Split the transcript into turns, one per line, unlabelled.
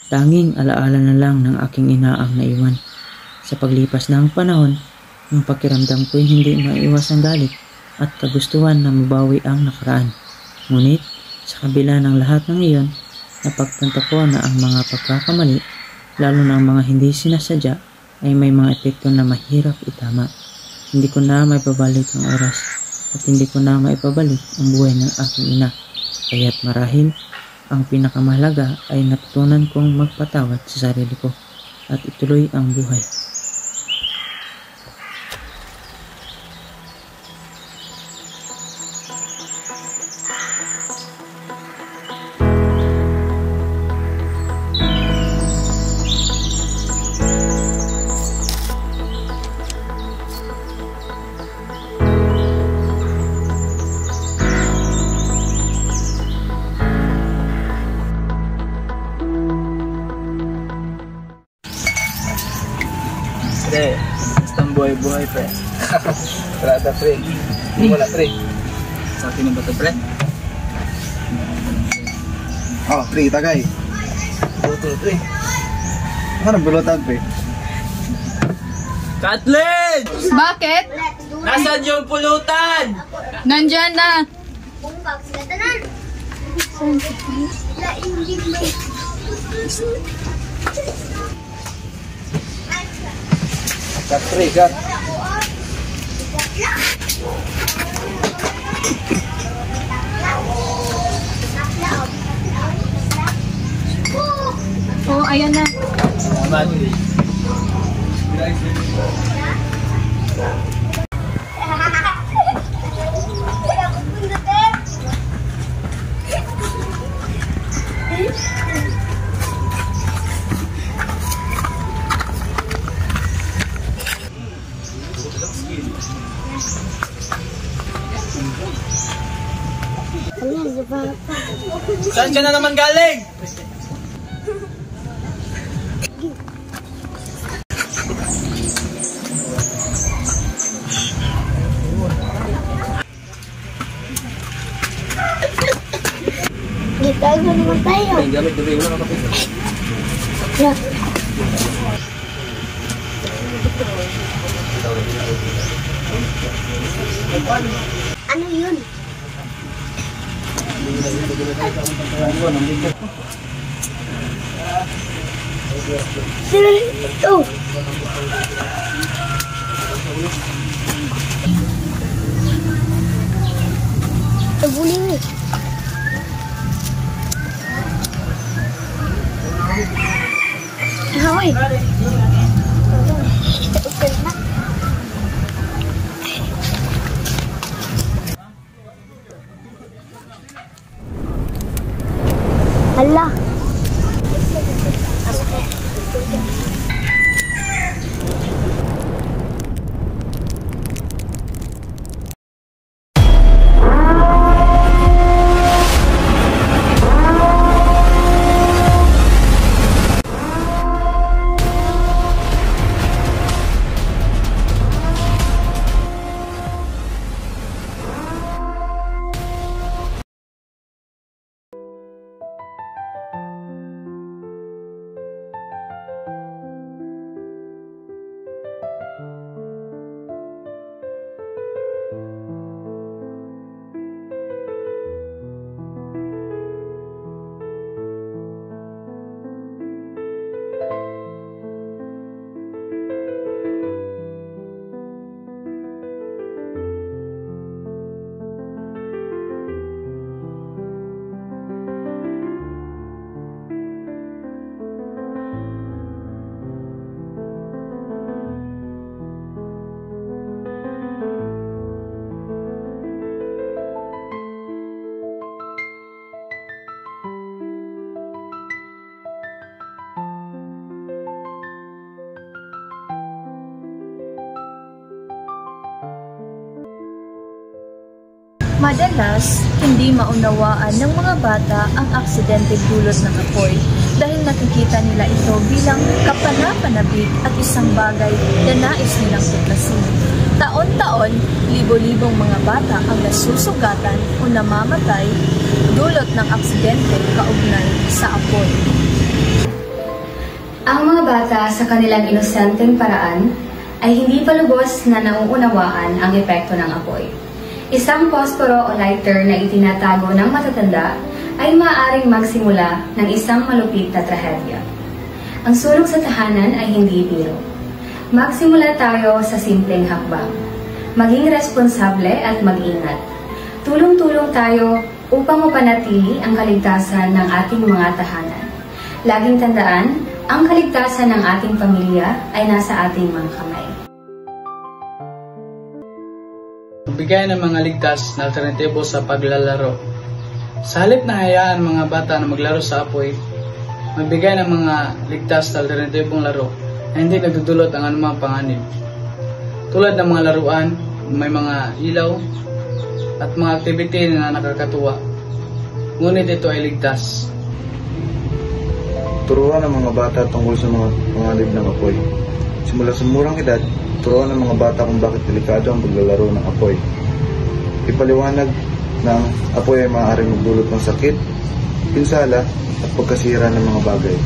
Tanging alaala na lang ng aking ina ang naiwan. Sa paglipas ng panahon, ang pakiramdam ko'y hindi maiwas ang galit at kagustuhan na mabawi ang nakaraan. Ngunit, sa kabila ng lahat ng iyon, napagtanto ko na ang mga pagkakamali, lalo na ang mga hindi sinasadya, ay may mga epekto na mahirap itama. Hindi ko na maipabalik ang oras at hindi ko na maipabalik ang buhay ng aking ina. Kaya't marahil, ang pinakamahalaga ay natutunan kong magpatawad sa sarili ko at ituloy ang buhay.
Pre, bastang buhay-buhay, pre. Trata, pre. Wala, pre. Sa akin ang bato, pre.
Oh, pre, tagay.
Buto, pre.
Ano bulutan, pre?
Kathleen!
Bakit?
Nasaan yung pulutan?
Nandyan na.
Kat, pre, kat.
Oh, ayan na.
Salamat. Saan ka na naman galing?
Gitago naman tayo.
Ay, gamit na rin. Wala ka kapit.
Yeah. Ano yun? Sino ito? Tabuling eh. Hoy. Hala.
Madalas, hindi maunawaan ng mga bata ang aksidente dulot ng apoy dahil nakikita nila ito bilang kapanapanabik at isang bagay na nais nilang tuklasin. Taon-taon, libo-libong mga bata ang nasusugatan o namamatay dulot ng aksidente kaugnay sa apoy.
bata sa kanilang inosenteng paraan ay hindi pa lubos na nauunawaan ang epekto ng apoy. Isang posporo o lighter na itinatago ng matatanda ay maaaring magsimula ng isang malupit na trahedya. Ang sulong sa tahanan ay hindi biro. Magsimula tayo sa simpleng hakbang. Maging responsable at mag-ingat. Tulong-tulong tayo upang mapanatili ang kaligtasan ng ating mga tahanan. Laging tandaan, ang kaligtasan ng ating pamilya ay nasa ating mga kamay.
Magbigay ng mga ligtas na alternatibo sa paglalaro. Sa halip na hayaan mga bata na maglaro sa apoy, magbigay ng mga ligtas na alternatibong laro na hindi nagdudulot ang anumang panganib. Tulad ng mga laruan, may mga ilaw at mga activity na nakakatuwa. Ngunit ito ay ligtas.
Turuan ng mga bata tungkol sa mga panganib ng apoy. Simula sa murang edad, turuan ng mga bata kung bakit delikado ang paglalaro ng apoy. Ipaliwanag na ang apoy ay maaaring magdulot ng sakit, pinsala at pagkasira ng mga bagay.